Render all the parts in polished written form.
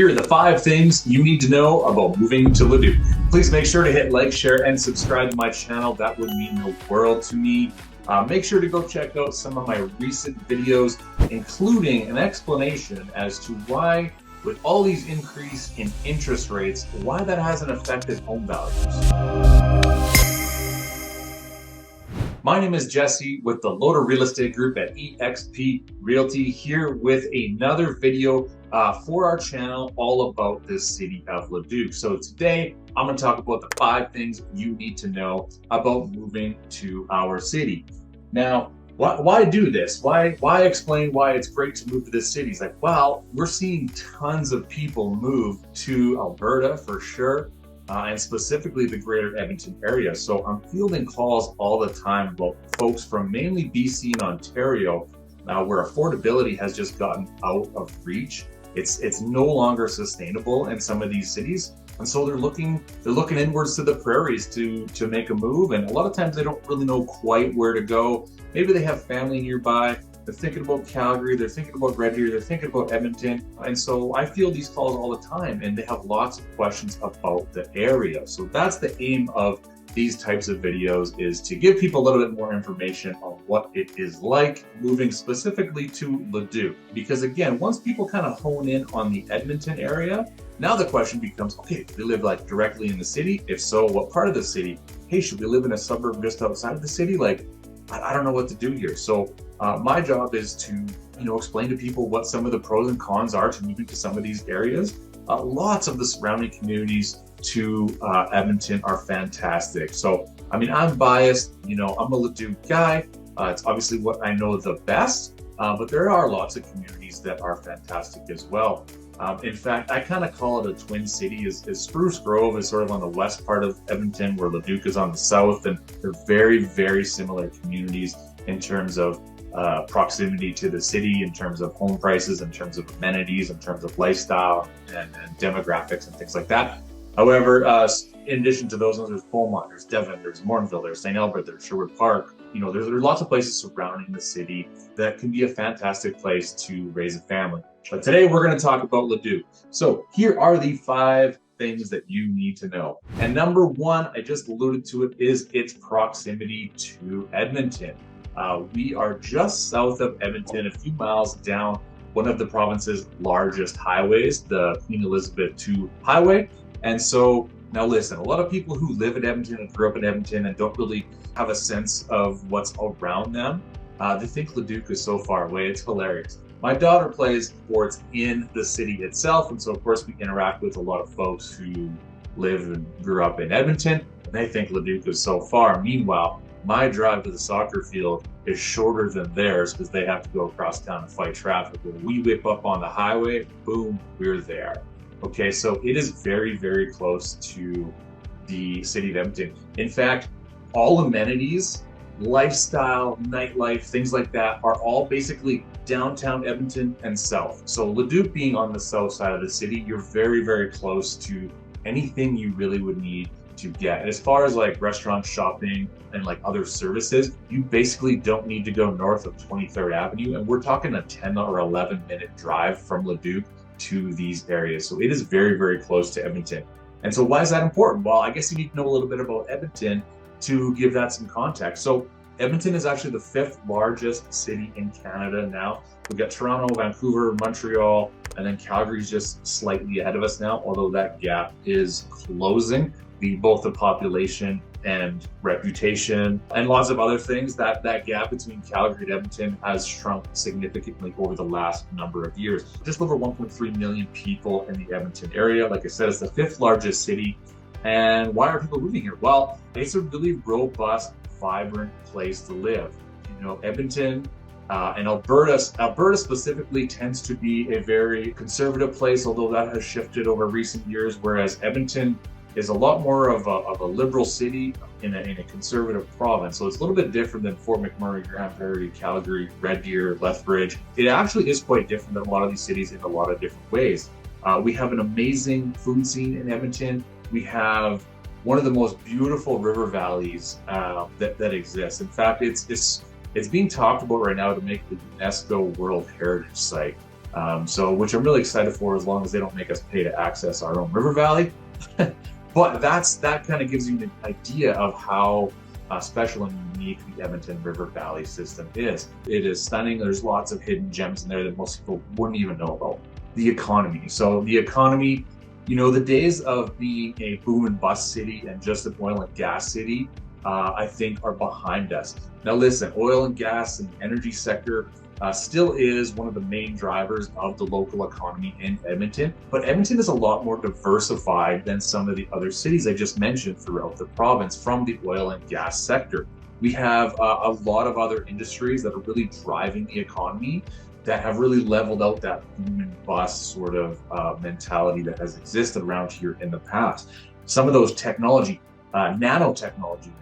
Here are the 5 things you need to know about moving to Leduc. Please make sure to hit like, share, and subscribe to my channel. That would mean the world to me. Make sure to go check out some of my recent videos, including an explanation as to why, with all these increase in interest rates, why that hasn't affected home values. My name is Jesse with the Loader Real Estate Group at eXp Realty, here with another video for our channel all about the city of Leduc. So today I'm going to talk about the 5 things you need to know about moving to our city. Now, why do this? Why explain why it's great to move to this city? It's like, well, we're seeing tons of people move to Alberta for sure. And specifically the greater Edmonton area. So I'm fielding calls all the time about folks from mainly BC and Ontario, where affordability has just gotten out of reach. It's no longer sustainable in some of these cities. And so they're looking inwards to the prairies to make a move. And a lot of times they don't really know quite where to go. Maybe they have family nearby. They're thinking about Calgary, they're thinking about Red Deer, they're thinking about Edmonton. And so I field these calls all the time and they have lots of questions about the area. So that's the aim of these types of videos, is to give people a little bit more information on what it is like moving specifically to Leduc. Because again, once people kind of hone in on the Edmonton area, now the question becomes, okay, do we live like directly in the city? If so, what part of the city? Hey, should we live in a suburb just outside of the city? Like, I don't know what to do here. So my job is to, explain to people what some of the pros and cons are to moving to some of these areas. Lots of the surrounding communities to Edmonton are fantastic. So, I mean, I'm biased, I'm a Leduc guy. It's obviously what I know the best, but there are lots of communities that are fantastic as well. In fact, I kind of call it a twin city. Is Spruce Grove is sort of on the west part of Edmonton, where Leduc is on the south, and they're very, very similar communities in terms of proximity to the city, in terms of home prices, in terms of amenities, in terms of lifestyle and demographics and things like that. However, in addition to those ones, there's Beaumont, there's Devon, there's Mornville, there's St. Albert, there's Sherwood Park. There's lots of places surrounding the city that can be a fantastic place to raise a family. But today we're going to talk about Leduc. So here are the 5 things that you need to know. And number 1, I just alluded to it, is its proximity to Edmonton. We are just south of Edmonton, a few miles down one of the province's largest highways, the Queen Elizabeth II Highway. And so now listen, a lot of people who live in Edmonton and grew up in Edmonton and don't really have a sense of what's around them, they think Leduc is so far away. It's hilarious. My daughter plays sports in the city itself, and so of course we interact with a lot of folks who live and grew up in Edmonton, and they think Leduc is so far. Meanwhile, my drive to the soccer field is shorter than theirs because they have to go across town and fight traffic. When we whip up on the highway, boom, we're there. Okay, so it is very, very close to the city of Edmonton. In fact, all amenities, lifestyle, nightlife, things like that are all basically downtown Edmonton and south. So Leduc being on the south side of the city, you're very, very close to anything you really would need to get. And as far as like restaurants, shopping, and like other services, you basically don't need to go north of 23rd Avenue. And we're talking a 10 or 11 minute drive from Leduc to these areas. So it is very, very close to Edmonton. And so why is that important? Well, I guess you need to know a little bit about Edmonton to give that some context. So Edmonton is actually the 5th largest city in Canada now. We've got Toronto, Vancouver, Montreal, and then Calgary's just slightly ahead of us now, although that gap is closing. Both the population and reputation and lots of other things, that gap between Calgary and Edmonton has shrunk significantly over the last number of years. Just over 1.3 million people in the Edmonton area. Like I said, it's the 5th largest city. And why are people moving here? Well, it's a really robust, vibrant place to live. Edmonton and Alberta specifically tends to be a very conservative place, although that has shifted over recent years, whereas Edmonton is a lot more of a liberal city in a conservative province. So it's a little bit different than Fort McMurray, Grand Prairie, Calgary, Red Deer, Lethbridge. It actually is quite different than a lot of these cities in a lot of different ways. We have an amazing food scene in Edmonton. We have one of the most beautiful river valleys that exists. In fact, it's being talked about right now to make the UNESCO World Heritage Site. Which I'm really excited for, as long as they don't make us pay to access our own river valley. But that kind of gives you an idea of how special and unique the Edmonton River Valley system is. It is stunning. There's lots of hidden gems in there that most people wouldn't even know about. The economy. So the economy, the days of being a boom and bust city and just an oil and gas city, I think are behind us. Now listen, oil and gas and the energy sector still is one of the main drivers of the local economy in Edmonton, but Edmonton is a lot more diversified than some of the other cities I just mentioned throughout the province from the oil and gas sector. We have a lot of other industries that are really driving the economy, that have really leveled out that boom and bust sort of mentality that has existed around here in the past. Some of those technology, nanotechnology,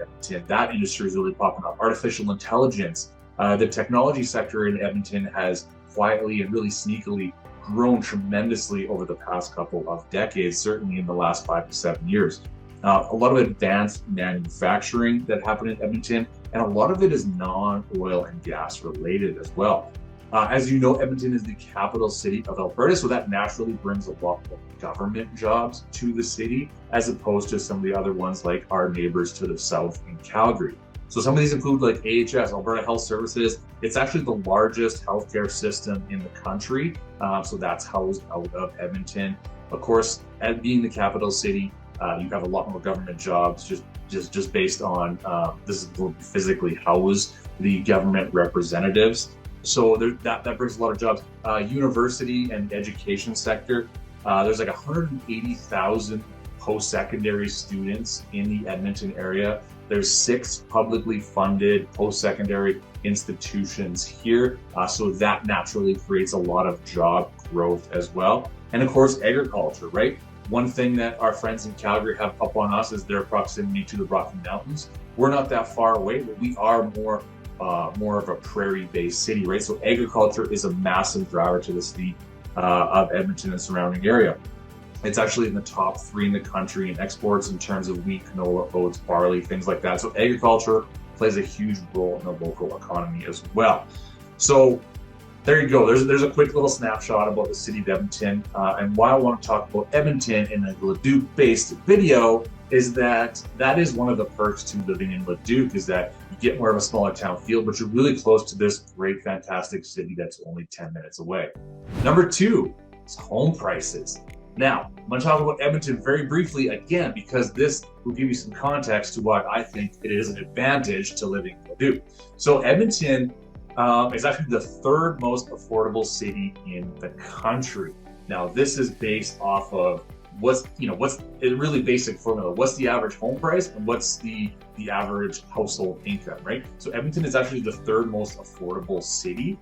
that industry is really popping up. Artificial intelligence. The technology sector in Edmonton has quietly and really sneakily grown tremendously over the past couple of decades, certainly in the last 5 to 7 years. A lot of advanced manufacturing that happened in Edmonton, and a lot of it is non-oil and gas related as well. As you know, Edmonton is the capital city of Alberta, so that naturally brings a lot more government jobs to the city, as opposed to some of the other ones like our neighbors to the south in Calgary. So some of these include like AHS, Alberta Health Services. It's actually the largest healthcare system in the country. So that's housed out of Edmonton. Of course, as being the capital city, you have a lot more government jobs just based on this is where we physically house the government representatives. So that brings a lot of jobs. University and education sector. There's like 180,000 post-secondary students in the Edmonton area. There's 6 publicly funded post-secondary institutions here. So that naturally creates a lot of job growth as well. And of course, agriculture, right? One thing that our friends in Calgary have up on us is their proximity to the Rocky Mountains. We're not that far away, but we are more of a prairie-based city, right? So agriculture is a massive driver to the city of Edmonton and surrounding area. It's actually in the top 3 in the country in exports in terms of wheat, canola, oats, barley, things like that. So agriculture plays a huge role in the local economy as well. So there you go. There's a quick little snapshot about the city of Edmonton. And why I want to talk about Edmonton in a Leduc-based video is that is one of the perks to living in Leduc, is that you get more of a smaller town feel, but you're really close to this great, fantastic city that's only 10 minutes away. Number 2 is home prices. Now, I'm going to talk about Edmonton very briefly again, because this will give you some context to why I think it is an advantage to living in Leduc. So Edmonton is actually the 3rd most affordable city in the country. Now, this is based off of what's a really basic formula. What's the average home price and what's the average household income, right? So Edmonton is actually the 3rd most affordable city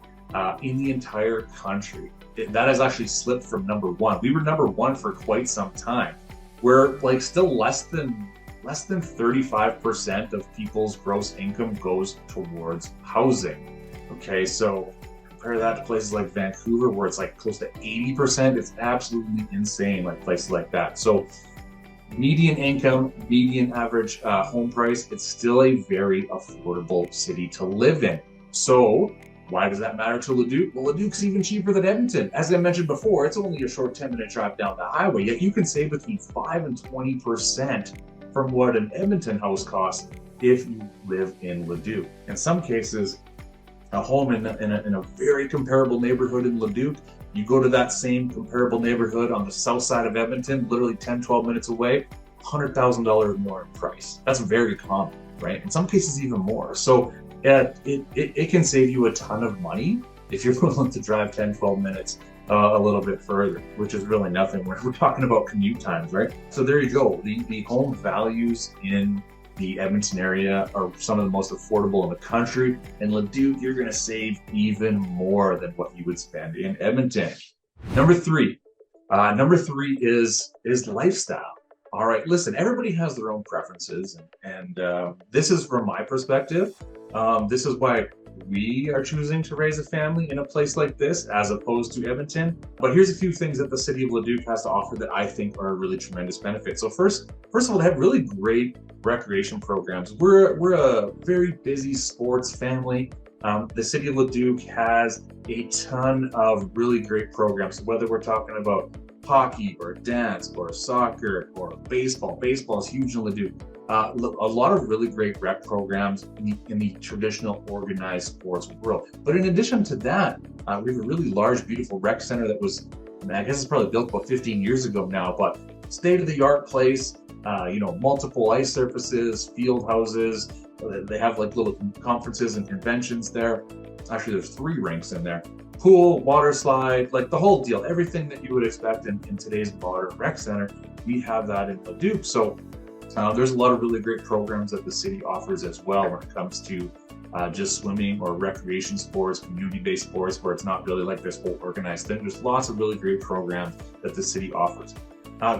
in the entire country. That has actually slipped from number 1. We were number 1 for quite some time. We're like still less than 35% of people's gross income goes towards housing. Okay, so compare that to places like Vancouver, where it's like close to 80%. It's absolutely insane, like places like that. So median income, median average home price, it's still a very affordable city to live in. So why does that matter to Leduc? Well, Leduc's even cheaper than Edmonton. As I mentioned before, it's only a short 10-minute drive down the highway, yet you can save between 5 and 20% from what an Edmonton house costs if you live in Leduc. In some cases, a home in a very comparable neighborhood in Leduc, you go to that same comparable neighborhood on the south side of Edmonton, literally 10, 12 minutes away, $100,000 more in price. That's very common, right? In some cases, even more. So it can save you a ton of money if you're willing to drive 10, 12 minutes a little bit further, which is really nothing when we're talking about commute times, right? So there you go. The home values in the Edmonton area are some of the most affordable in the country. In Leduc, you're going to save even more than what you would spend in Edmonton. Number 3 is lifestyle. All right, listen, everybody has their own preferences, and this is from my perspective. This is why we are choosing to raise a family in a place like this as opposed to Edmonton. But here's a few things that the city of Leduc has to offer that I think are a really tremendous benefit. So first of all, they have really great recreation programs. We're a very busy sports family. The city of Leduc has a ton of really great programs, whether we're talking about hockey or dance or soccer or baseball. Baseball is huge in Leduc. A lot of really great rec programs in the traditional organized sports world. But in addition to that, we have a really large, beautiful rec center that was, I guess it's probably built about 15 years ago now, but state-of-the-art place, multiple ice surfaces, field houses. They have like little conferences and conventions there. Actually, there's 3 rinks in there. Pool, water slide, like the whole deal. Everything that you would expect in today's modern rec center, we have that in Leduc. So there's a lot of really great programs that the city offers as well when it comes to just swimming or recreation sports, community-based sports, where it's not really like this whole organized thing. There's lots of really great programs that the city offers.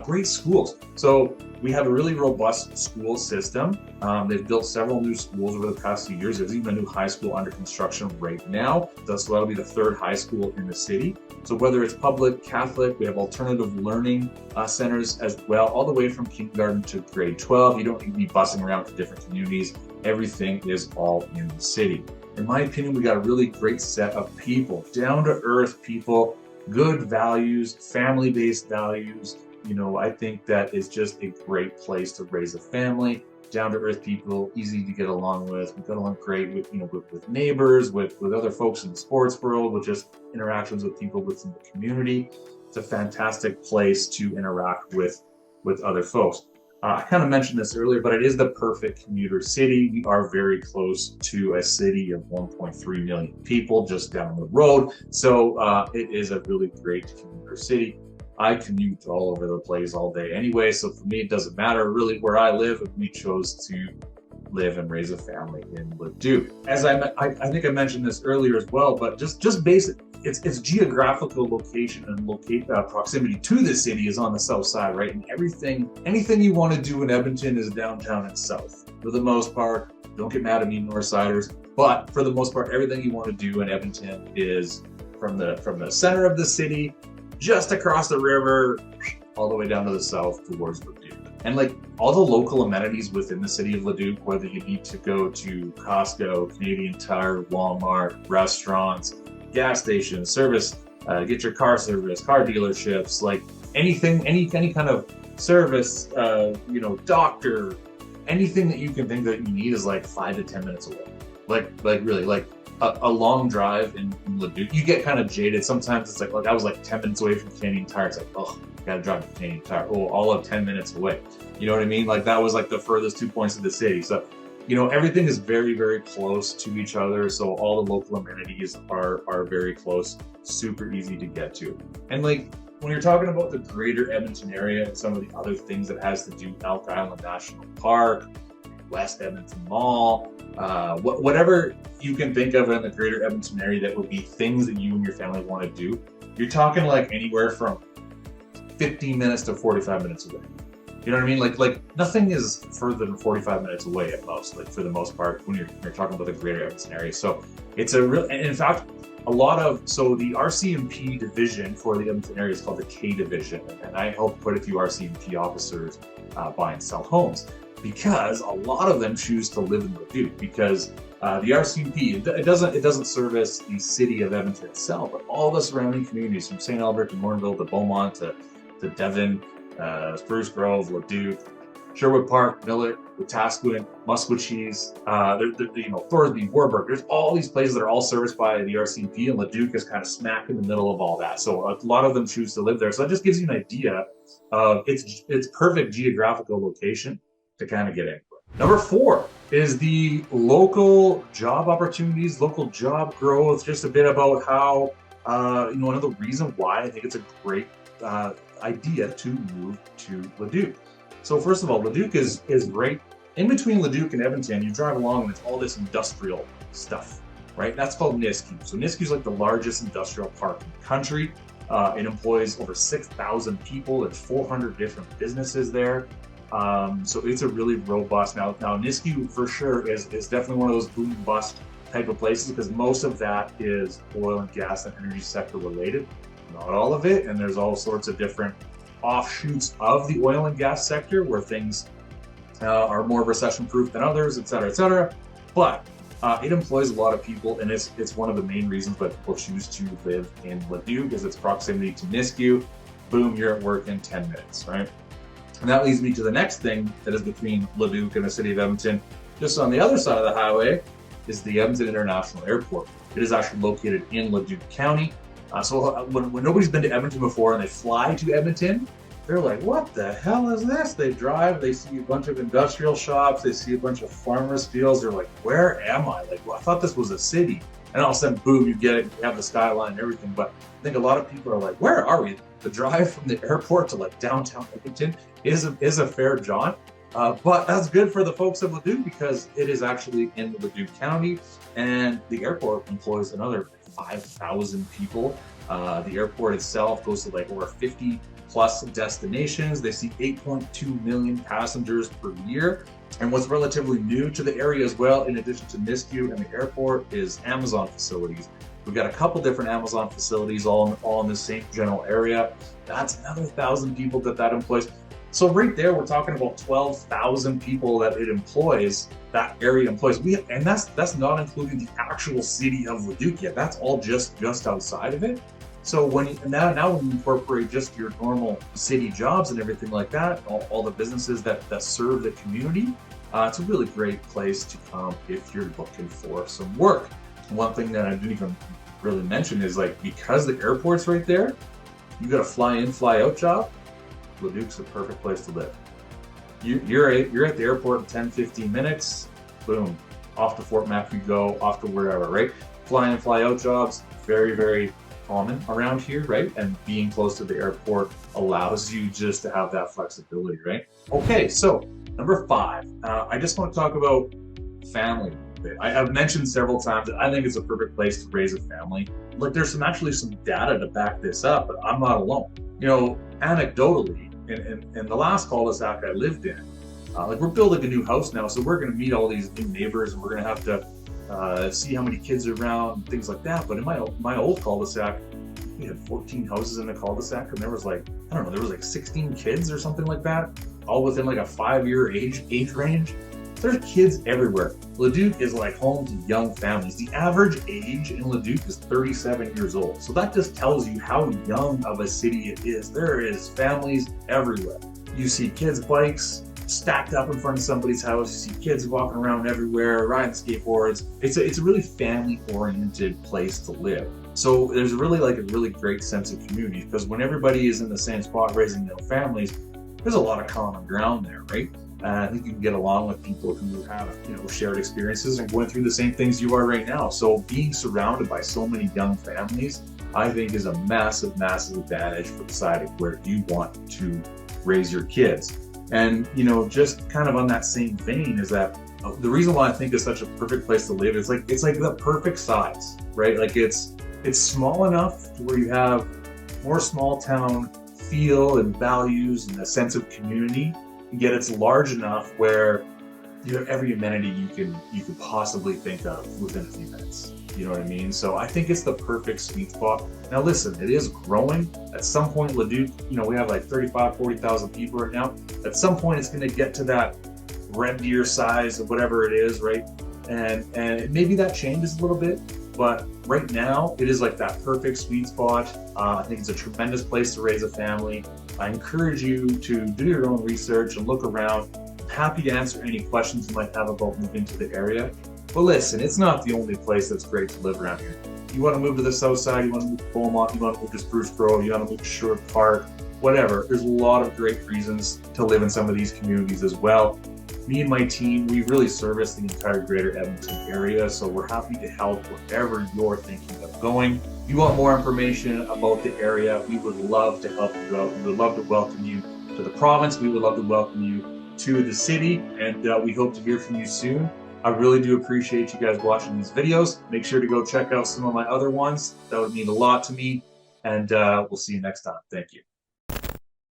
Great schools. So we have a really robust school system. They've built several new schools over the past few years. There's even a new high school under construction right now. So that'll be the 3rd high school in the city. So whether it's public, Catholic, we have alternative learning centers as well, all the way from kindergarten to grade 12. You don't need to be bussing around to different communities. Everything is all in the city. In my opinion, we got a really great set of people, down-to-earth people, good values, family-based values. I think that is just a great place to raise a family. Down-to-earth people, easy to get along with. We got along great with with neighbors, with other folks in the sports world, with just interactions with people within the community. It's a fantastic place to interact with other folks. I kind of mentioned this earlier, but it is the perfect commuter city. We are very close to a city of 1.3 million people just down the road. So it is a really great commuter city. I commute all over the place all day anyway, so for me it doesn't matter really where I live if we chose to live and raise a family in Leduc. As I think I mentioned this earlier as well, but just basic, its geographical location and proximity to the city is on the south side, right? And anything you want to do in Edmonton is downtown and south. For the most part, don't get mad at me, Northsiders, but for the most part, everything you want to do in Edmonton is from the center of the city, just across the river, all the way down to the south towards Leduc. And like all the local amenities within the city of Leduc, whether you need to go to Costco, Canadian Tire, Walmart, restaurants, gas stations, service, get your car service, car dealerships, like anything, any kind of service, doctor, anything that you can think that you need is like 5 to 10 minutes away. Like really, like a long drive in Leduc, you get kind of jaded. Sometimes it's like I was like 10 minutes away from Canadian Tire. It's like, oh, gotta drive to Canadian Tire. Oh, all of 10 minutes away. You know what I mean? Like that was like the furthest 2 points of the city. So, everything is very, very close to each other. So all the local amenities are very close, super easy to get to. And like when you're talking about the greater Edmonton area and some of the other things that has to do with Elk Island National Park, West Edmonton Mall, whatever you can think of in the greater Edmonton area that would be things that you and your family want to do, you're talking like anywhere from 15 minutes to 45 minutes away. You know what I mean? Like nothing is further than 45 minutes away at most, like for the most part, when you're talking about the greater Edmonton area. So it's a real, and in fact, the RCMP division for the Edmonton area is called the K division. And I help quite a few RCMP officers buy and sell homes, because a lot of them choose to live in Leduc, because the RCMP, it doesn't service the city of Edmonton itself, but all the surrounding communities from St. Albert to Morinville to Beaumont to Devon, Spruce Grove, Leduc, Sherwood Park, Millet, Wetaskiwin, Muskwachees, Thorsby, Warburg. There's all these places that are all serviced by the RCMP, and Leduc is kind of smack in the middle of all that. So a lot of them choose to live there. So that just gives you an idea of its perfect geographical location to kind of get in. Number 4 is the local job opportunities, local job growth. Just a bit about how, another reason why I think it's a great idea to move to Leduc. So first of all, Leduc is right in between Leduc and Edmonton. You drive along and it's all this industrial stuff, right? That's called Nisku. So Nisku is like the largest industrial park in the country. It employs over 6,000 people. There's 400 different businesses there. So it's a really robust, now Nisku for sure is definitely one of those boom bust type of places, because most of that is oil and gas and energy sector related, not all of it. And there's all sorts of different offshoots of the oil and gas sector where things are more recession proof than others, et cetera, et cetera. But It employs a lot of people, and it's one of the main reasons why people choose to live in Leduc is its proximity to Nisku. Boom, you're at work in 10 minutes, right? And that leads me to the next thing that is between Leduc and the city of Edmonton. Just on the other side of the highway is the Edmonton International Airport. It is actually located in Leduc County. So when nobody's been to Edmonton before and they fly to Edmonton, they're like, what the hell is this? They drive, they see a bunch of industrial shops, they see a bunch of farmers' fields. They're like, where am I? Like, well, I thought this was a city. And all of a sudden, boom, you get it, you have the skyline and everything. But I think a lot of people are like, where are we? The drive from the airport to like downtown Edmonton is a fair jaunt. But that's good for the folks of Leduc because it is actually in Leduc County, and the airport employs another 5,000 people. The airport itself goes to like over 50 plus destinations. They see 8.2 million passengers per year. And what's relatively new to the area as well, in addition to Nisku and the airport, is Amazon facilities. We've got a couple different Amazon facilities all in the same general area. That's another 1,000 people that employs. So right there, we're talking about 12,000 people that it employs, that area employs. And that's not including the actual city of Leduc yet. That's all just outside of it. So when you incorporate just your normal city jobs and everything like that, all the businesses that serve the community, it's a really great place to come if you're looking for some work. One thing that I didn't even really mention is like, because the airport's right there, you got a fly in, fly out job. Leduc's the perfect place to live. You're at the airport in 10, 15 minutes, boom, off to Fort Mac you go, off to wherever, right? Fly in, fly out jobs, very, very common around here, right? And being close to the airport allows you just to have that flexibility, right? Okay, so number 5, I just want to talk about family. I've mentioned several times that I think it's a perfect place to raise a family. Like, there's actually some data to back this up, but I'm not alone. You know, anecdotally, in the last cul-de-sac I lived in, like, we're building a new house now, so we're going to meet all these new neighbors, and we're going to have to see how many kids are around, and things like that. But in my old cul-de-sac, we had 14 houses in the cul-de-sac, and there was like, I don't know, there was like 16 kids or something like that, all within like a 5-year age range. There's kids everywhere. Leduc is like home to young families. The average age in Leduc is 37 years old. So that just tells you how young of a city it is. There is families everywhere. You see kids' bikes stacked up in front of somebody's house. You see kids walking around everywhere, riding skateboards. It's a really family-oriented place to live. So there's really like a really great sense of community, because when everybody is in the same spot raising their families, there's a lot of common ground there, right? I think you can get along with people who have, shared experiences and going through the same things you are right now. So being surrounded by so many young families, I think, is a massive, massive advantage for deciding where you want to raise your kids. And, just kind of on that same vein is that the reason why I think it's such a perfect place to live is it's like the perfect size, right? Like it's small enough to where you have more small town feel and values and a sense of community. Yet it's large enough where you have every amenity you could possibly think of within a few minutes. You know what I mean? So I think it's the perfect sweet spot. Now listen, it is growing. At some point, Leduc, we have like 35, 40,000 people right now. At some point, it's going to get to that Red Deer size or whatever it is, right? And maybe that changes a little bit. But right now, it is like that perfect sweet spot. I think it's a tremendous place to raise a family. I encourage you to do your own research and look around. I'm happy to answer any questions you might have about moving to the area. But listen, it's not the only place that's great to live around here. You want to move to the south side, you want to move to Beaumont, you want to move to Spruce Grove, you want to move to Sherwood Park, whatever. There's a lot of great reasons to live in some of these communities as well. Me and my team, we really service the entire greater Edmonton area, so we're happy to help wherever you're thinking of going. If you want more information about the area, we would love to help you out. We would love to welcome you to the province. We would love to welcome you to the city, and we hope to hear from you soon. I really do appreciate you guys watching these videos. Make sure to go check out some of my other ones. That would mean a lot to me, and we'll see you next time. Thank you.